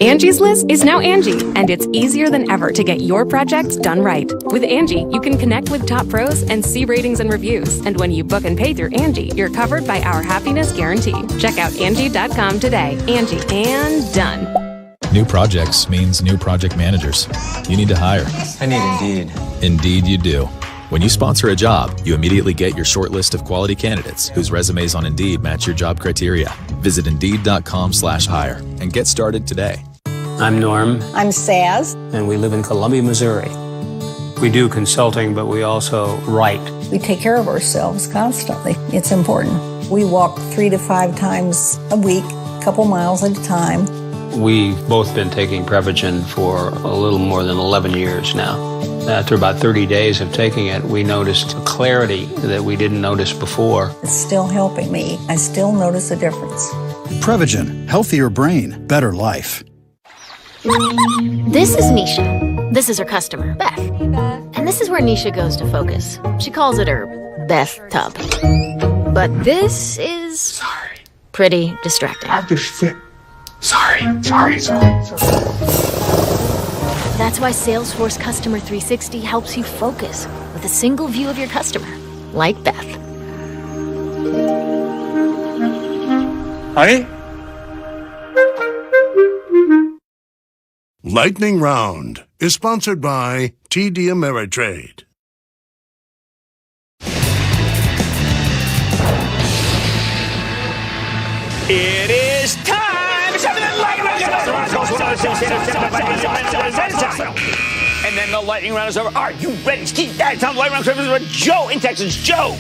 Angie's List is now Angie, and it's easier than ever to get your project done right. With Angie, you can connect with top pros and see ratings and reviews. And when you book and pay through Angie, you're covered by our happiness guarantee. Check out Angie.com today. Angie, and done. New projects means new project managers. You need to hire. I need Indeed. Indeed you do. When you sponsor a job, you immediately get your short list of quality candidates whose resumes on Indeed match your job criteria. Visit Indeed.com/hire and get started today. I'm Norm. I'm Saz. And we live in Columbia, Missouri. We do consulting, but we also write. We take care of ourselves constantly. It's important. We walk 3 to 5 times a week, a couple miles at a time. We've both been taking Prevagen for a little more than 11 years now. After about 30 days of taking it, we noticed a clarity that we didn't notice before. It's still helping me. I still notice a difference. Prevagen, healthier brain, better life. This is Nisha. This is her customer, Beth. Hey, Beth. And this is where Nisha goes to focus. She calls it her Beth tub. But this is pretty distracting. Sorry. That's why Salesforce Customer 360 helps you focus with a single view of your customer, like Beth. Honey? Lightning Round is sponsored by TD Ameritrade. It is time! And then the lightning round is over. Are you ready? Steve, time the lightning round is over. Joe in Texas. Joe!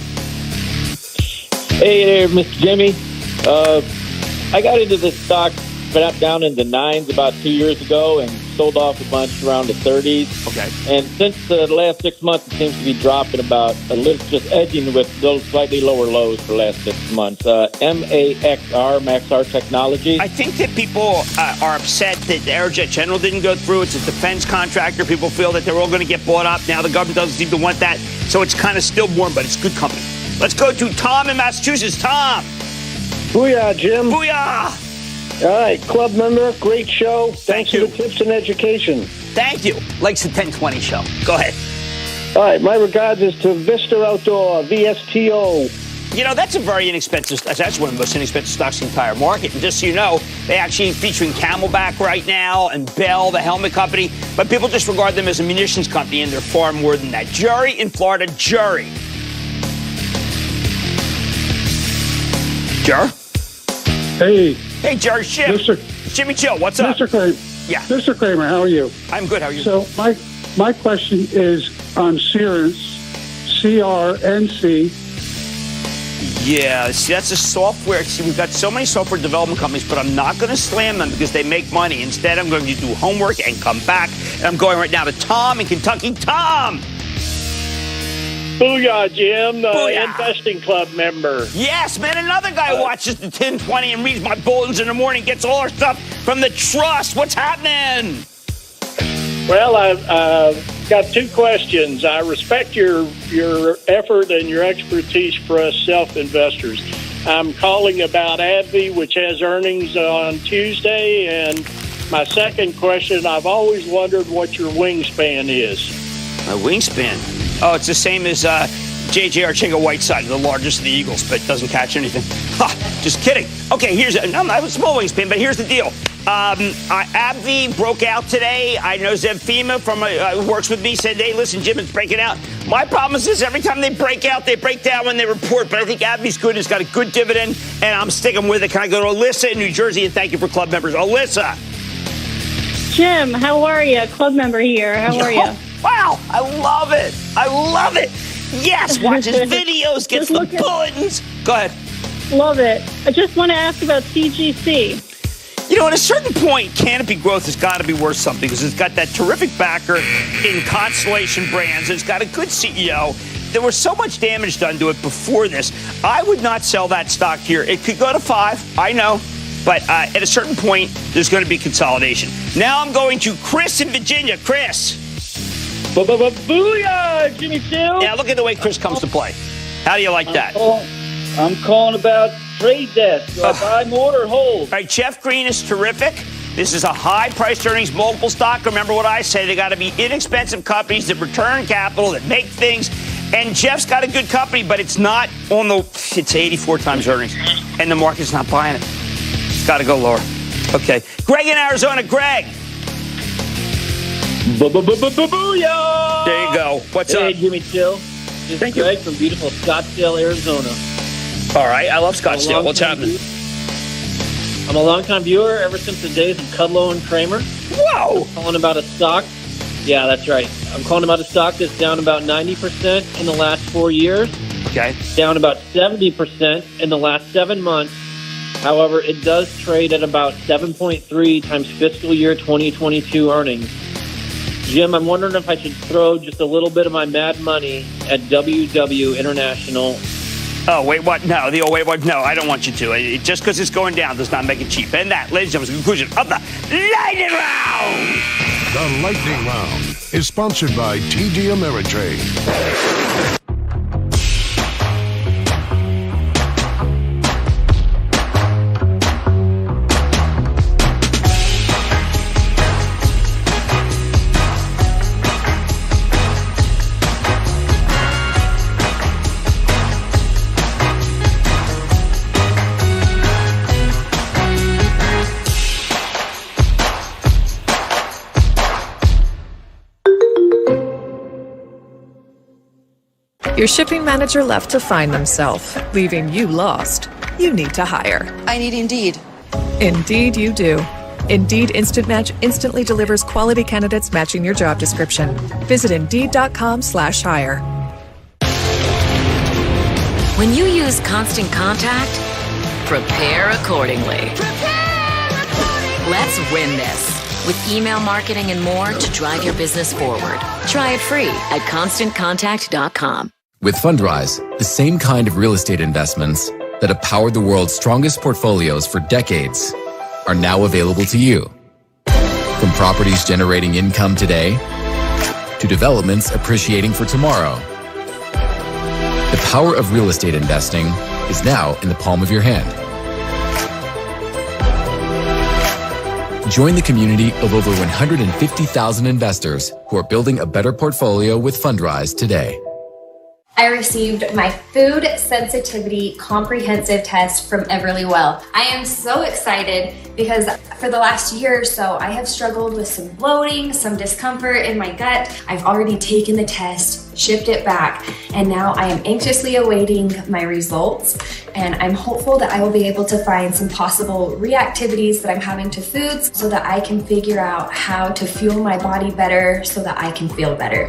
Hey there, Mr. Jimmy. I got into this stock down in the 9s about 2 years ago and sold off a bunch around the 30s. Okay. And since the last 6 months, it seems to be dropping about a little, just edging with those slightly lower lows for the last 6 months. Maxar Technologies. I think that people are upset that Aerojet General didn't go through. It's a defense contractor. People feel that they're all going to get bought up. Now the government doesn't seem to want that. So it's kind of stillborn, but it's good company. Let's go to Tom in Massachusetts. Tom. Booyah, Jim. Booyah. All right, club member, great show. Thanks for the tips and education. Thank you. Likes the 1020 show. Go ahead. All right, my regards is to Vista Outdoor, VSTO. You know, that's a very inexpensive, that's one of the most inexpensive stocks in the entire market. And just so you know, they actually featuring Camelback right now and Bell, the helmet company. But people just regard them as a munitions company, and they're far more than that. Jerry in Florida. Jerry. Jer? Hey. Hey, Jerry Ship. Jimmy Chill, what's up? Mr. Kramer. Yeah. Mr. Kramer, how are you? I'm good. How are you? So my question is on Cerence, CRNC. Yeah, see, that's a software. See, we've got so many software development companies, but I'm not going to slam them because they make money. Instead, I'm going to do homework and come back. And I'm going right now to Tom in Kentucky. Tom! Booyah, Jim, Booyah. Investing Club member. Yes, man, another guy watches the 1020 and reads my bulletins in the morning, gets all our stuff from the trust. What's happening? Well, I've got 2 questions. I respect your effort and your expertise for us self-investors. I'm calling about AbbVie, which has earnings on Tuesday. And my second question, I've always wondered what your wingspan is. My wingspan? Oh, it's the same as J.J. Arcega-Whiteside, the largest of the Eagles, but doesn't catch anything. Ha! Just kidding. Okay, here's I have a small wingspan, but here's the deal. AbbVie broke out today. I know Zev Fema from who works with me said, "Hey, listen, Jim, it's breaking out." My problem is this: every time they break out, they break down when they report. But I think AbbVie's good. It's got a good dividend, and I'm sticking with it. Can I go to Alyssa in New Jersey? And thank you for club members, Alyssa. Jim, how are you? Club member here. How are you? Wow, I love it. I love it. Yes, watch his videos, gets the bulletins. Go ahead. Love it. I just want to ask about CGC. You know, at a certain point, Canopy Growth has got to be worth something because it's got that terrific backer in Constellation Brands. It's got a good CEO. There was so much damage done to it before this. I would not sell that stock here. It could go to 5, I know. But at a certain point, there's going to be consolidation. Now I'm going to Chris in Virginia. Chris. Booyah, Jimmy Chill. Yeah, look at the way Chris comes to play. How do you like that? I'm calling about trade desk. Do I buy more or hold? All right, Jeff Green is terrific. This is a high-priced earnings multiple stock. Remember what I say. They got to be inexpensive companies that return capital, that make things. And Jeff's got a good company, but it's not on the, it's 84 times earnings. And the market's not buying it. It's got to go lower. Okay. Greg in Arizona. Greg. Booyah! There you go. What's up? Hey, Jimmy Chill. This is Greg from beautiful Scottsdale, Arizona. All right. I love Scottsdale. What's happening? I'm a longtime viewer ever since the days of Kudlow and Kramer. Whoa! I'm calling about a stock. Yeah, that's right. I'm calling about a stock that's down about 90% in the last 4 years. Okay. Down about 70% in the last 7 months. However, it does trade at about 7.3 times fiscal year 2022 earnings. Jim, I'm wondering if I should throw just a little bit of my mad money at WW International. Oh, wait, what? No, wait, what? No, I don't want you to. Just because it's going down does not make it cheap. And that, ladies and gentlemen, is the conclusion of the Lightning Round. The Lightning Round is sponsored by TD Ameritrade. Your shipping manager left to find themselves, leaving you lost. You need to hire. I need Indeed. Indeed you do. Indeed Instant Match instantly delivers quality candidates matching your job description. Visit Indeed.com/hire. When you use Constant Contact, prepare accordingly. Let's win this. With email marketing and more to drive your business forward. Try it free at ConstantContact.com. With Fundrise, the same kind of real estate investments that have powered the world's strongest portfolios for decades are now available to you. From properties generating income today to developments appreciating for tomorrow. The power of real estate investing is now in the palm of your hand. Join the community of over 150,000 investors who are building a better portfolio with Fundrise today. I received my food sensitivity comprehensive test from Everlywell. I am so excited because for the last year or so, I have struggled with some bloating, some discomfort in my gut. I've already taken the test, shipped it back, and now I am anxiously awaiting my results. And I'm hopeful that I will be able to find some possible reactivities that I'm having to foods so that I can figure out how to fuel my body better so that I can feel better.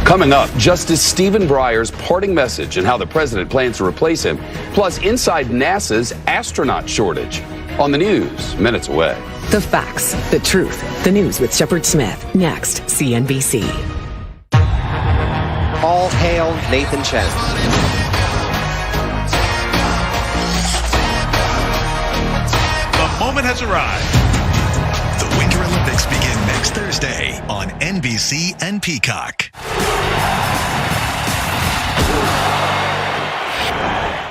Coming up, Justice Stephen Breyer's parting message and how the president plans to replace him, plus inside NASA's astronaut shortage. On the news, minutes away. The facts, the truth, the news with Shepard Smith. Next, CNBC. All hail Nathan Chen. The moment has arrived. The Winter Olympics begin next Thursday on NBC and Peacock.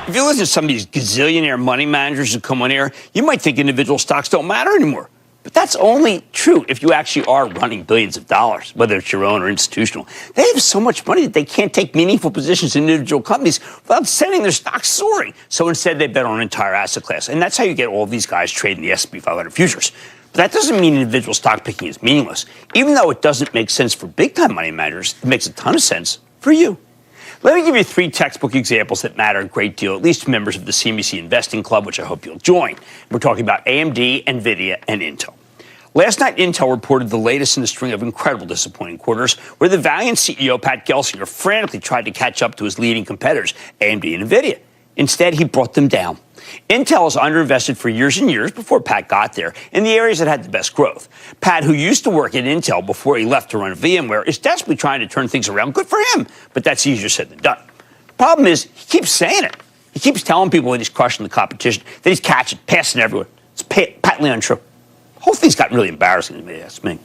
If you listen to some of these gazillionaire money managers who come on here, you might think individual stocks don't matter anymore. But that's only true if you actually are running billions of dollars, whether it's your own or institutional. They have so much money that they can't take meaningful positions in individual companies without sending their stocks soaring. So instead, they bet on an entire asset class. And that's how you get all of these guys trading the S&P 500 futures. But that doesn't mean individual stock picking is meaningless. Even though it doesn't make sense for big-time money managers, it makes a ton of sense for you. Let me give you 3 textbook examples that matter a great deal, at least to members of the CNBC Investing Club, which I hope you'll join. We're talking about AMD, NVIDIA, and Intel. Last night, Intel reported the latest in a string of incredible disappointing quarters, where the Valiant CEO, Pat Gelsinger, frantically tried to catch up to his leading competitors, AMD and NVIDIA. Instead, he brought them down. Intel has underinvested for years and years before Pat got there in the areas that had the best growth. Pat, who used to work at Intel before he left to run VMware, is desperately trying to turn things around. Good for him, but that's easier said than done. The problem is he keeps saying it. He keeps telling people that he's crushing the competition, that he's catching, passing everyone. It's patently untrue. The whole thing's gotten really embarrassing to me, that's me.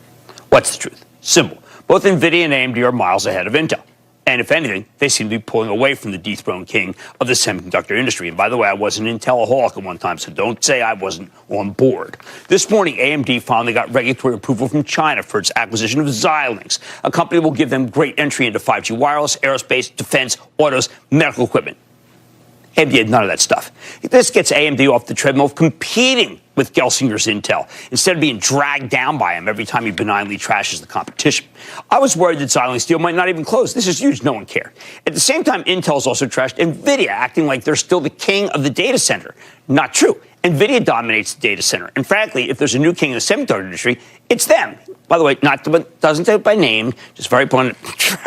What's the truth? Simple. Both NVIDIA and AMD are miles ahead of Intel. And if anything, they seem to be pulling away from the dethroned king of the semiconductor industry. And by the way, I was an Intelaholic at one time, so don't say I wasn't on board. This morning, AMD finally got regulatory approval from China for its acquisition of Xilinx. A company will give them great entry into 5G wireless, aerospace, defense, autos, medical equipment. AMD had none of that stuff. This gets AMD off the treadmill of competing with Gelsinger's Intel, instead of being dragged down by him every time he benignly trashes the competition. I was worried that Xilinx deal might not even close. This is huge. No one cared. At the same time, Intel's also trashed NVIDIA, acting like they're still the king of the data center. Not true. NVIDIA dominates the data center. And frankly, if there's a new king in the semiconductor industry, it's them. By the way, doesn't say it by name, just very blunt.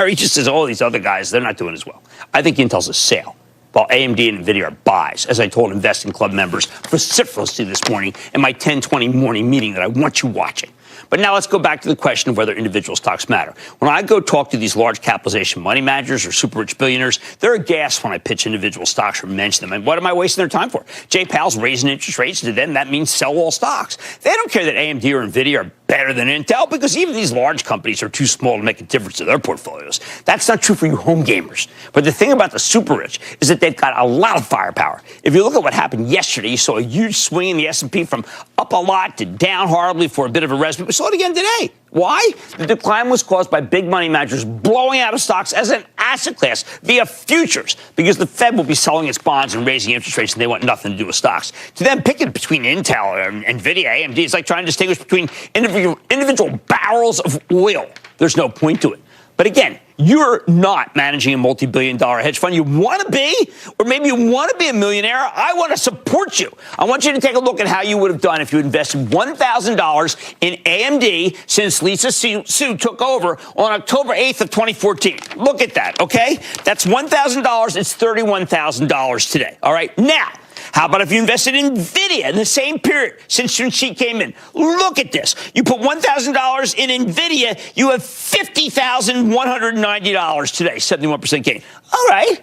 He just says, all these other guys, they're not doing as well. I think Intel's a sale, while AMD and NVIDIA are buys, as I told Investing Club members vociferously this morning in my 10:20 morning meeting that I want you watching. But now let's go back to the question of whether individual stocks matter. When I go talk to these large capitalization money managers or super rich billionaires, they're aghast when I pitch individual stocks or mention them. And what am I wasting their time for? Jay Powell's raising interest rates. To them, that means sell all stocks. They don't care that AMD or NVIDIA are better than Intel, because even these large companies are too small to make a difference to their portfolios. That's not true for you home gamers. But the thing about the super rich is that they've got a lot of firepower. If you look at what happened yesterday, you saw a huge swing in the S&P from up a lot to down horribly for a bit of a rest. We saw it again today. Why? The decline was caused by big money managers blowing out of stocks as an asset class via futures, because the Fed will be selling its bonds and raising interest rates, and they want nothing to do with stocks. To them, picking between Intel and NVIDIA, AMD is like trying to distinguish between individual barrels of oil. There's no point to it. But again, you're not managing a multi-billion-dollar hedge fund. You want to be, or maybe you want to be a millionaire. I want to support you. I want you to take a look at how you would have done if you invested $1,000 in AMD since Lisa Su took over on October 8th of 2014. Look at that, okay? That's $1,000. It's $31,000 today, all right? Now, how about if you invested in NVIDIA in the same period since she came in? Look at this. You put $1,000 in NVIDIA, you have $50,190 today, 71% gain. All right.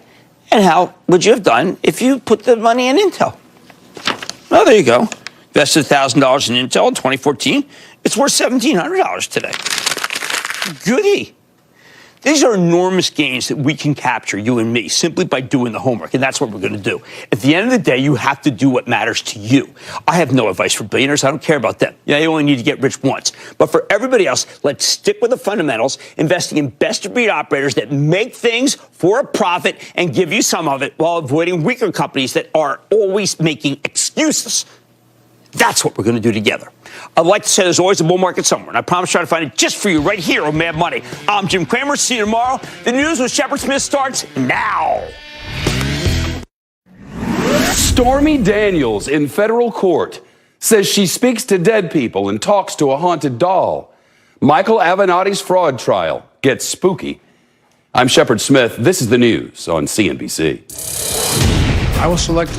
And how would you have done if you put the money in Intel? Well, there you go. Invested $1,000 in Intel in 2014. It's worth $1,700 today. Goody. These are enormous gains that we can capture, you and me, simply by doing the homework, and that's what we're going to do. At the end of the day, you have to do what matters to you. I have no advice for billionaires. I don't care about them. Yeah, you only need to get rich once. But for everybody else, let's stick with the fundamentals, investing in best-of-breed operators that make things for a profit and give you some of it while avoiding weaker companies that are always making excuses. That's what we're going to do together. I'd like to say there's always a bull market somewhere, and I promise to try to find it just for you right here on Mad Money. I'm Jim Cramer. See you tomorrow. The news with Shepard Smith starts now. Stormy Daniels in federal court says she speaks to dead people and talks to a haunted doll. Michael Avenatti's fraud trial gets spooky. I'm Shepard Smith. This is the news on CNBC. I will select